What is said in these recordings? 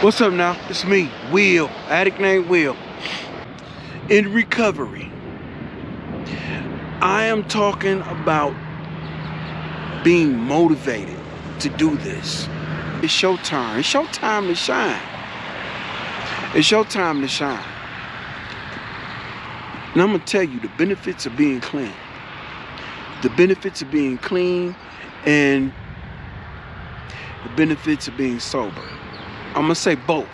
What's up now? It's me, Will, addict named Will. In recovery, I am talking about being motivated to do this. It's your time. It's your time to shine. It's your time to shine. And I'm gonna tell you the benefits of being clean. The benefits of being clean and the benefits of being sober. I'm gonna say both,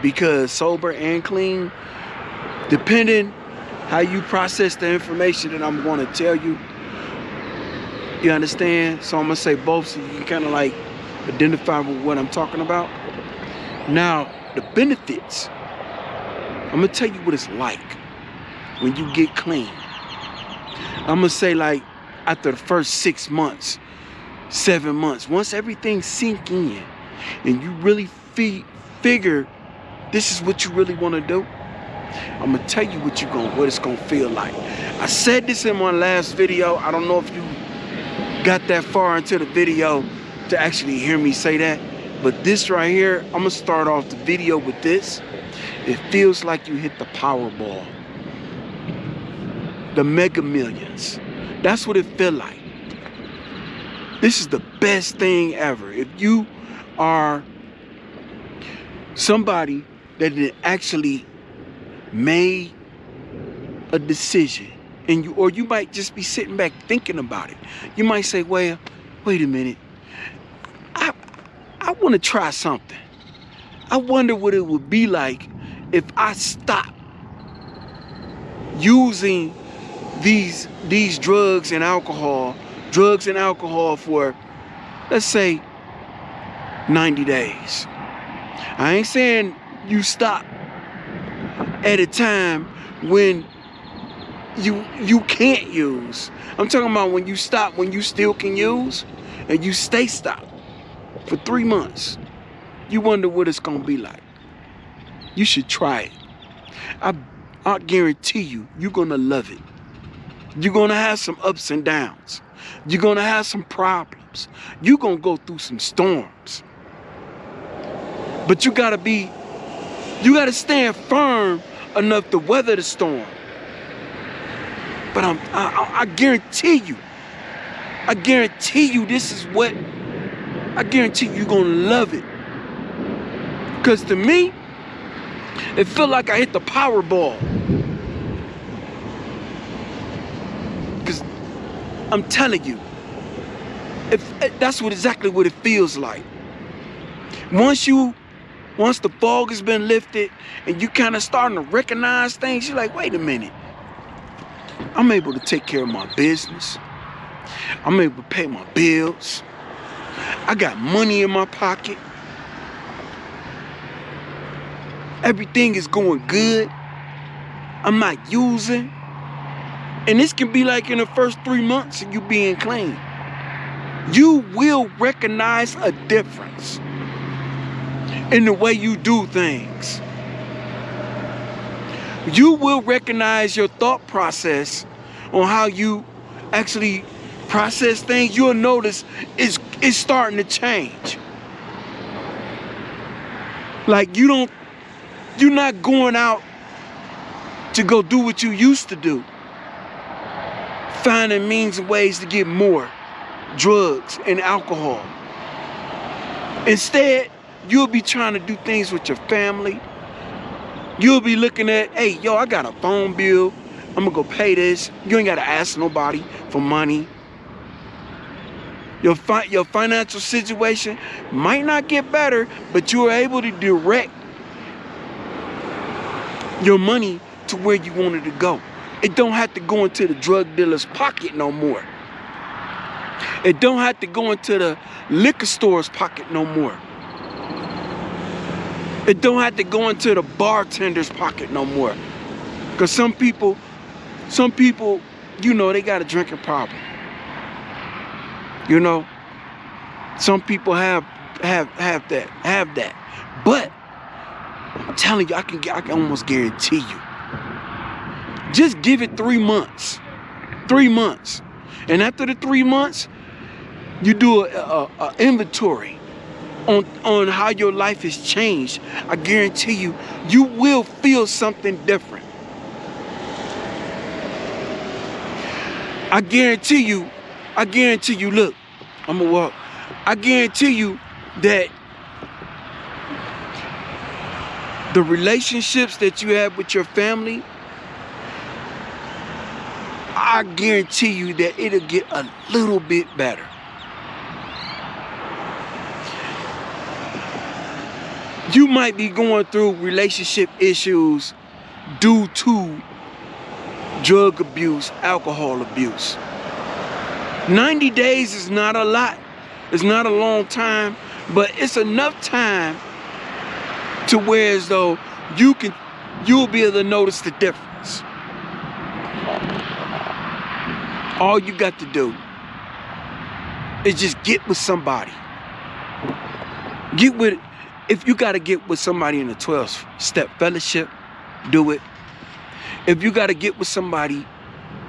because sober and clean, depending how you process the information that I'm gonna tell you, you understand? So I'm gonna say both so you can kind of like identify with what I'm talking about. Now, the benefits, I'm gonna tell you what it's like when you get clean. I'm gonna say like after the first 6 months, 7 months, once everything sink in and you really figure this is what you really want to do, I'm gonna tell you what it's gonna feel like. I said this in my last video. I don't know if you got that far into the video to actually hear me say that, but this right here, I'm gonna start off the video with this. It feels like you hit the Powerball, the Mega Millions. That's what it feel like. This is the best thing ever. If you are somebody that actually made a decision, and you might just be sitting back thinking about it. You might say, well, wait a minute. I want to try something. I wonder what it would be like if I stopped using these drugs and alcohol for, let's say, 90 days. I ain't saying you stop at a time when you can't use. I'm talking about when you stop, when you still can use, and you stay stopped for 3 months. You wonder what it's gonna be like. You should try it. I guarantee you're gonna love it. You're gonna have some ups and downs. You're gonna have some problems. You're gonna go through some storms. But you gotta stand firm enough to weather the storm. But I guarantee you I guarantee you're gonna love it. Because to me, it felt like I hit the Powerball. Because I'm telling you, that's exactly what it feels like. Once the fog has been lifted and you kind of starting to recognize things, you're like, wait a minute. I'm able to take care of my business. I'm able to pay my bills. I got money in my pocket. Everything is going good. I'm not using. And this can be like in the first 3 months of you being clean. You will recognize a difference in the way you do things. You will recognize your thought process on how you actually process things. You'll notice it's starting to change. Like you're not going out to go do what you used to do, finding means and ways to get more drugs and alcohol. Instead, you'll be trying to do things with your family. You'll be looking at, hey, yo, I got a phone bill. I'm gonna go pay this. You ain't gotta ask nobody for money. Your financial situation might not get better, but you're able to direct your money to where you want it to go. It don't have to go into the drug dealer's pocket no more. It don't have to go into the liquor store's pocket no more. It don't have to go into the bartender's pocket no more. Because some people, you know, they got a drinking problem. You know, some people have that. But I'm telling you, I can almost guarantee you. Just give it 3 months. 3 months. And after the 3 months, you do a inventory on how your life has changed, I guarantee you, you will feel something different. I guarantee you, look, I'm gonna walk. I guarantee you that the relationships that you have with your family, I guarantee you that it'll get a little bit better. You might be going through relationship issues due to drug abuse, alcohol abuse. 90 days is not a lot. It's not a long time, but it's enough time to where as though you'll be able to notice the difference. All you got to do is just get with somebody. If you got to get with somebody in a 12-step fellowship, do it. If you got to get with somebody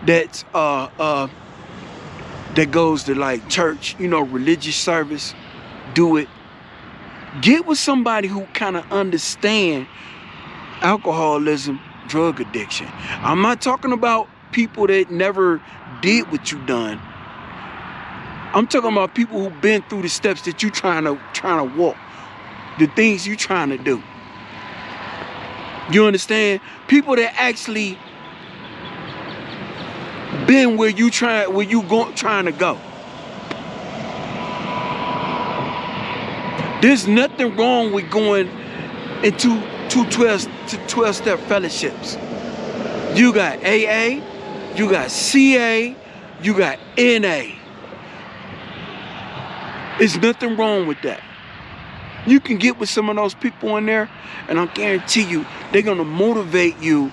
that's that goes to like church, religious service, do it. Get with somebody who kind of understand alcoholism, drug addiction. I'm not talking about people that never did what you done. I'm talking about people who've been through the steps that you trying to walk, the things you trying to do. You understand? People that actually been where you trying to go. There's nothing wrong with going into 12-step fellowships. You got AA, you got CA, you got NA. There's nothing wrong with that. You can get with some of those people in there, and I guarantee you, they're gonna motivate you.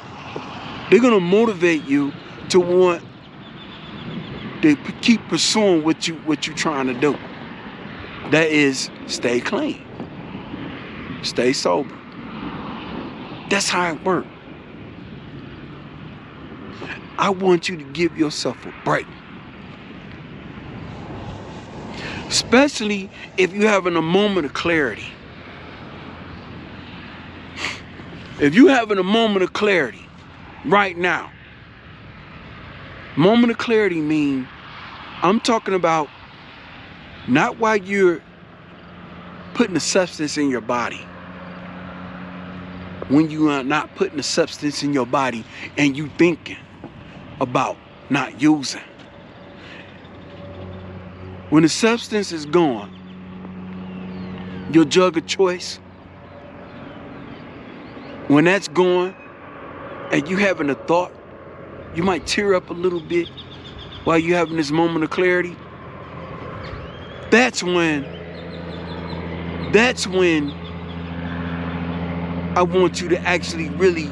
They're gonna motivate you to want to keep pursuing what you're trying to do. That is, stay clean, stay sober. That's how it works. I want you to give yourself a break. Especially if you're having a moment of clarity. If you're having a moment of clarity right now, moment of clarity mean, I'm talking about not while you're putting a substance in your body. When you are not putting a substance in your body and you thinking about not using. When the substance is gone, your drug of choice, when that's gone and you having a thought, you might tear up a little bit while you having this moment of clarity. That's when I want you to actually really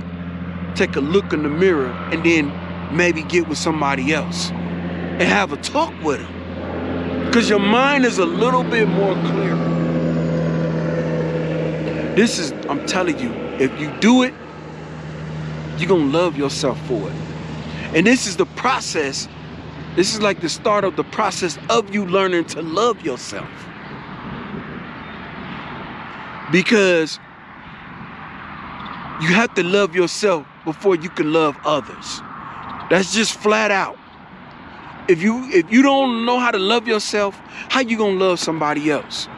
take a look in the mirror and then maybe get with somebody else and have a talk with them. Because your mind is a little bit more clear. I'm telling you, if you do it, you're going to love yourself for it. And this is the process. This is like the start of the process of you learning to love yourself. Because you have to love yourself before you can love others. That's just flat out. If you don't know how to love yourself, how you gonna love somebody else?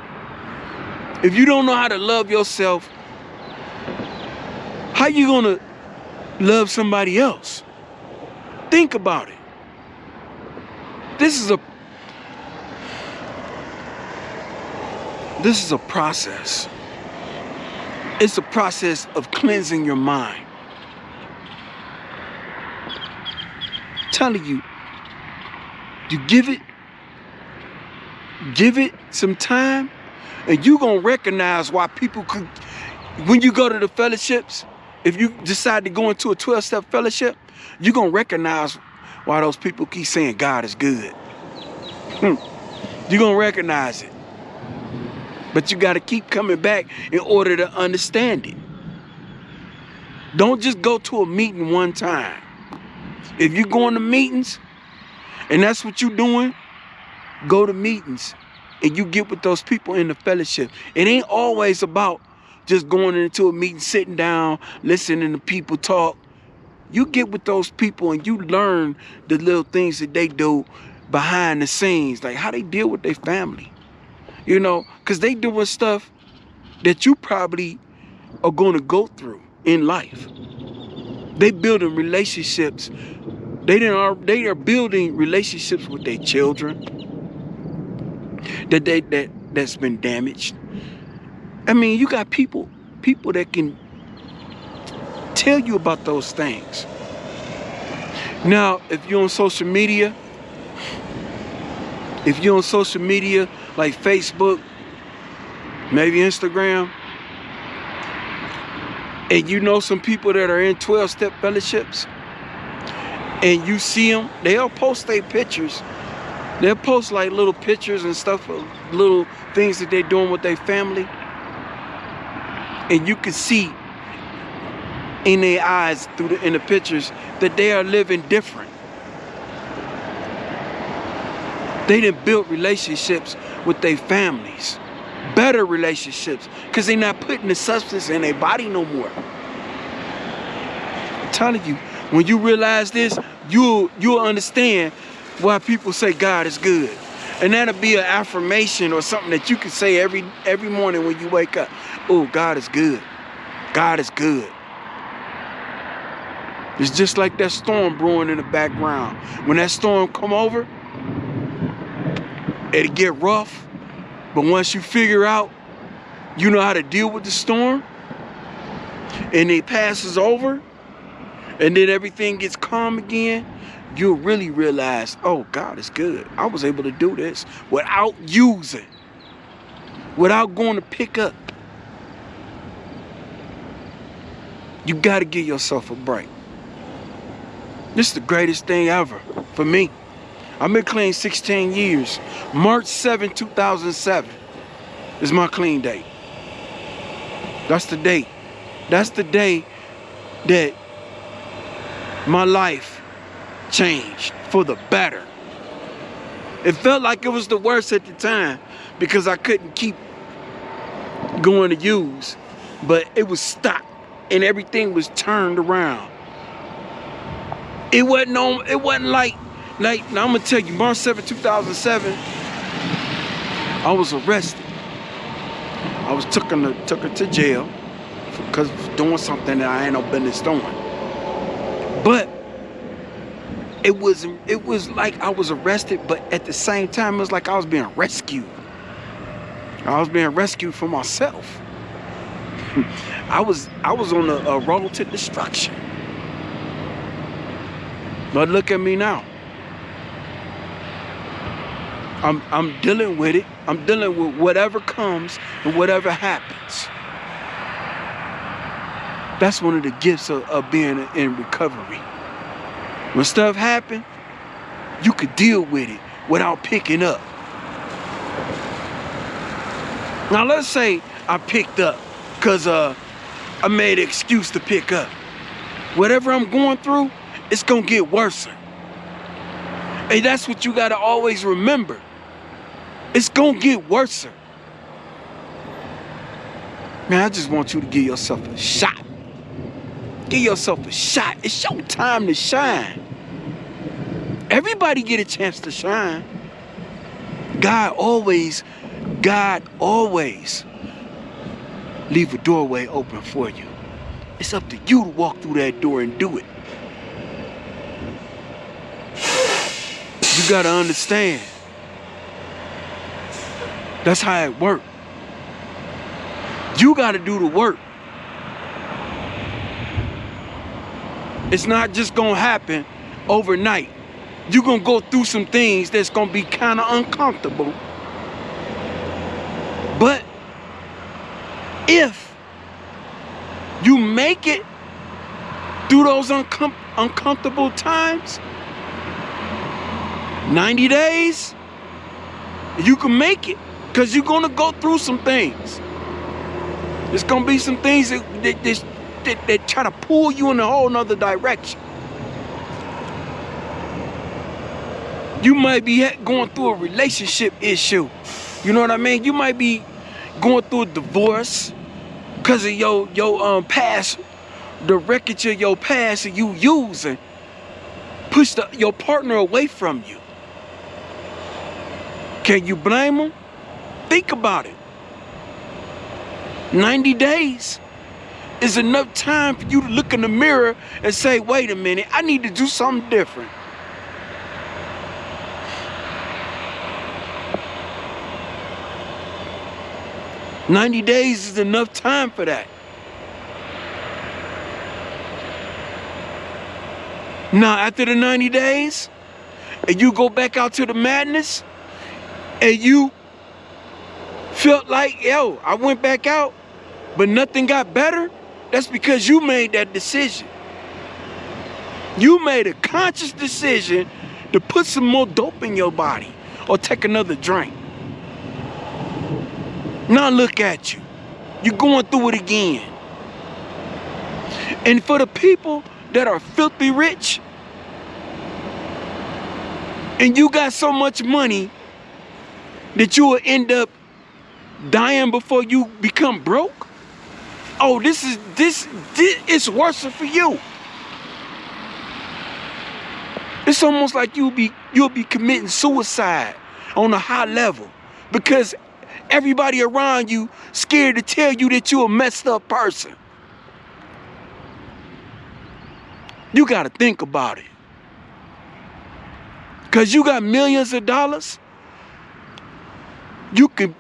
If you don't know how to love yourself, how you gonna love somebody else? Think about it. This is a process. It's a process of cleansing your mind. I'm telling you, you give it some time, and you're going to recognize why people could, when you go to the fellowships, if you decide to go into a 12-step fellowship, you're going to recognize why those people keep saying God is good. You're going to recognize it. But you got to keep coming back in order to understand it. Don't just go to a meeting one time. If you're going to meetings, and that's what you're doing, go to meetings and you get with those people in the fellowship. It ain't always about just going into a meeting, sitting down, listening to people talk. You get with those people and you learn the little things that they do behind the scenes, like how they deal with their family, you know, because they doing stuff that you probably are going to go through in life. They building relationships. They are building relationships with their children that's been damaged. I mean, you got people that can tell you about those things. Now, if you're on social media like Facebook, maybe Instagram, and you know some people that are in 12-step fellowships, and you see them, they'll post their pictures. They'll post like little pictures and stuff, little things that they're doing with their family. And you can see in their eyes in the pictures that they are living different. They done built relationships with their families, better relationships, because they're not putting the substance in their body no more. I'm telling you, when you realize this, you'll understand why people say God is good. And that'll be an affirmation or something that you can say every morning when you wake up. Oh, God is good. God is good. It's just like that storm brewing in the background. When that storm come over, it'll get rough. But once you figure out, you know how to deal with the storm, and it passes over, and then everything gets calm again, you'll really realize, oh, God is good. I was able to do this without using, without going to pick up. You got to give yourself a break. This is the greatest thing ever for me. I've been clean 16 years. March 7, 2007 is my clean date. That's the date. That's the day that my life changed for the better. It felt like it was the worst at the time because I couldn't keep going to use, but it was stopped and everything was turned around. It wasn't like now I'm gonna tell you, March 7, 2007, I was arrested. I was took to jail because doing something that I ain't no business doing. But it was like I was arrested, but at the same time, it was like I was being rescued. I was being rescued from myself. I was on a road to destruction. But look at me now. I'm dealing with it. I'm dealing with whatever comes and whatever happens. That's one of the gifts of being in recovery. When stuff happens, you could deal with it without picking up. Now let's say I picked up because I made an excuse to pick up. Whatever I'm going through, it's gonna get worse. And that's what you gotta always remember. It's gonna get worse. Man, I just want you to give yourself a shot. Give yourself a shot. It's your time to shine. Everybody get a chance to shine. God always leave a doorway open for you. It's up to you to walk through that door and do it. You gotta understand. That's how it works. You gotta do the work. It's not just gonna happen overnight. You're gonna go through some things that's gonna be kind of uncomfortable. But if you make it through those uncomfortable times, 90 days, you can make it, because you're gonna go through some things. There's gonna be some things that try to pull you in a whole nother direction. You might be going through a relationship issue You know what I mean? You might be going through a divorce because of your past, the wreckage of your past, and you using push your partner away from you. Can you blame them? Think about it. 90 days is enough time for you to look in the mirror and say, wait a minute, I need to do something different. "90 days is enough time for that. Now, after the 90 days, and you go back out to the madness, and you felt like, yo, I went back out, but nothing got better, that's because you made that decision. You made a conscious decision to put some more dope in your body or take another drink. Now look at you. You're going through it again. And for the people that are filthy rich, and you got so much money that you will end up dying before you become broke, oh, this is worse for you. It's almost like you'll be committing suicide on a high level because everybody around you scared to tell you that you're a messed up person. You got to think about it. Because you got millions of dollars, you can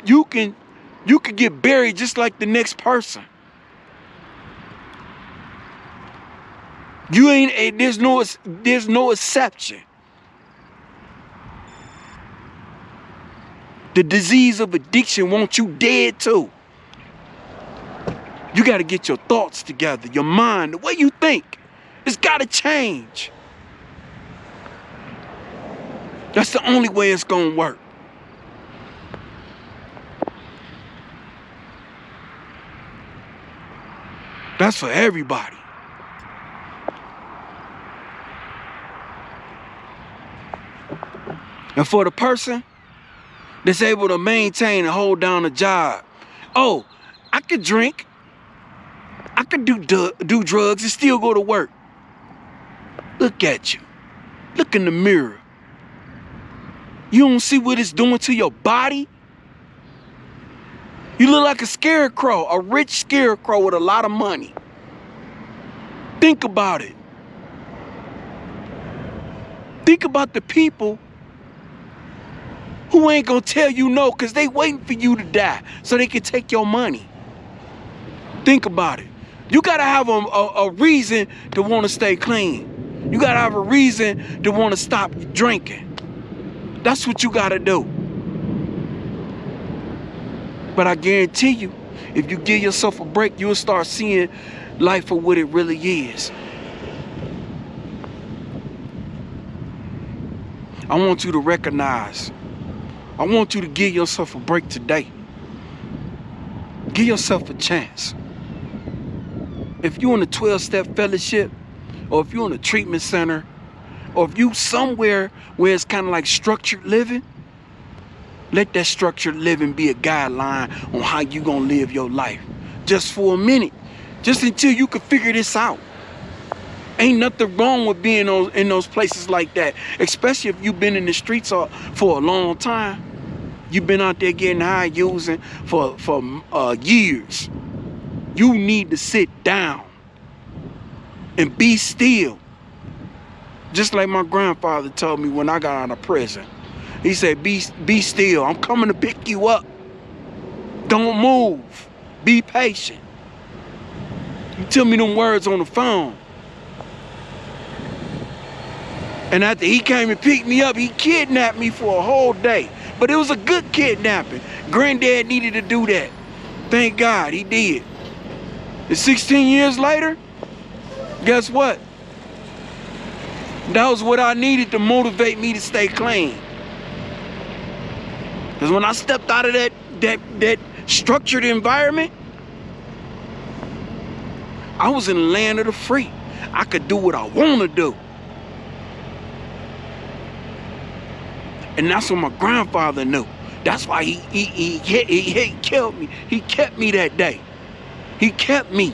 get buried just like the next person. You ain't, there's no exception. The disease of addiction wants you dead too. You got to get your thoughts together, your mind, the way you think. It's got to change. That's the only way it's going to work. That's for everybody. And for the person that's able to maintain and hold down a job, oh, I could drink, I could do drugs and still go to work. Look at you. Look in the mirror. You don't see what it's doing to your body? You look like a scarecrow, a rich scarecrow with a lot of money. Think about it. Think about the people who ain't gonna tell you no because they waiting for you to die so they can take your money. Think about it. You gotta have a reason to want to stay clean. You gotta have a reason to want to stop drinking. That's what you gotta do. But I guarantee you, if you give yourself a break, you'll start seeing life for what it really is. I want you to recognize. I want you to give yourself a break today. Give yourself a chance. If you're in a 12-step fellowship, or if you're in a treatment center, or if you somewhere where it's kind of like structured living, let that structured living be a guideline on how you gonna live your life. Just for a minute. Just until you can figure this out. Ain't nothing wrong with being in those places like that. Especially if you've been in the streets for a long time. You've been out there getting high using for years. You need to sit down and be still. Just like my grandfather told me when I got out of prison. He said, be still. I'm coming to pick you up. Don't move. Be patient. He told me them words on the phone. And after he came and picked me up, he kidnapped me for a whole day. But it was a good kidnapping. Granddad needed to do that. Thank God he did. And 16 years later, guess what? That was what I needed to motivate me to stay clean. Because when I stepped out of that structured environment, I was in the land of the free. I could do what I want to do. And that's what my grandfather knew. That's why he killed me. He kept me that day. He kept me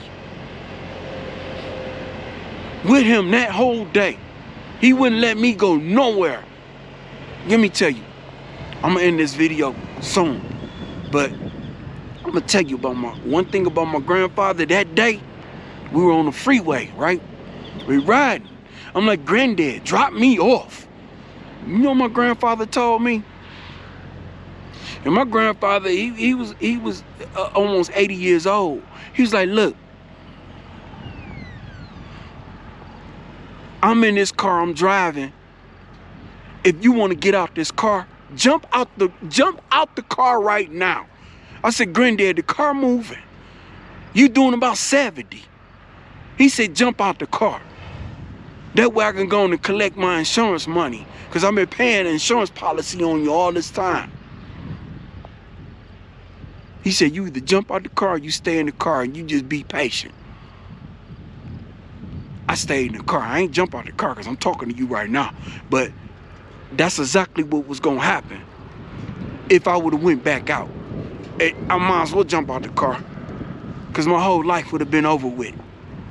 with him that whole day. He wouldn't let me go nowhere. Let me tell you, I'm gonna end this video soon, but I'm gonna tell you about one thing about my grandfather. That day, we were on the freeway, right? We riding. I'm like, Granddad, drop me off. You know what my grandfather told me? And my grandfather, he was almost 80 years old. He was like, look, I'm in this car, I'm driving. If you want to get out this car, jump out the car right now. I said, Granddad, the car moving. You doing about 70. He said, jump out the car. That way I can go and collect my insurance money, because I've been paying an insurance policy on you all this time. He said, you either jump out the car or you stay in the car and you just be patient. I stayed in the car. I ain't jump out the car because I'm talking to you right now. But that's exactly what was going to happen if I would have went back out. I might as well jump out the car, because my whole life would have been over with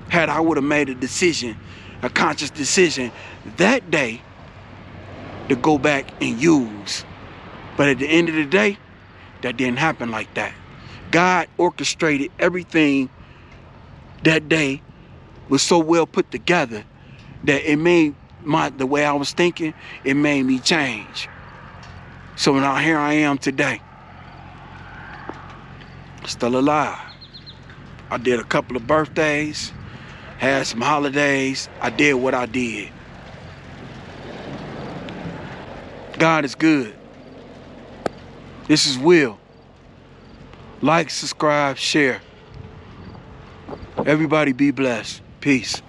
had I would have made a decision, a conscious decision that day to go back and use. But at the end of the day, that didn't happen like that. God orchestrated everything that day, was so well put together that it made the way I was thinking, it made me change. So now here I am today, still alive. I did a couple of birthdays, had some holidays. I did what I did. God is good. This is Will. Like, subscribe, share. Everybody be blessed. Peace.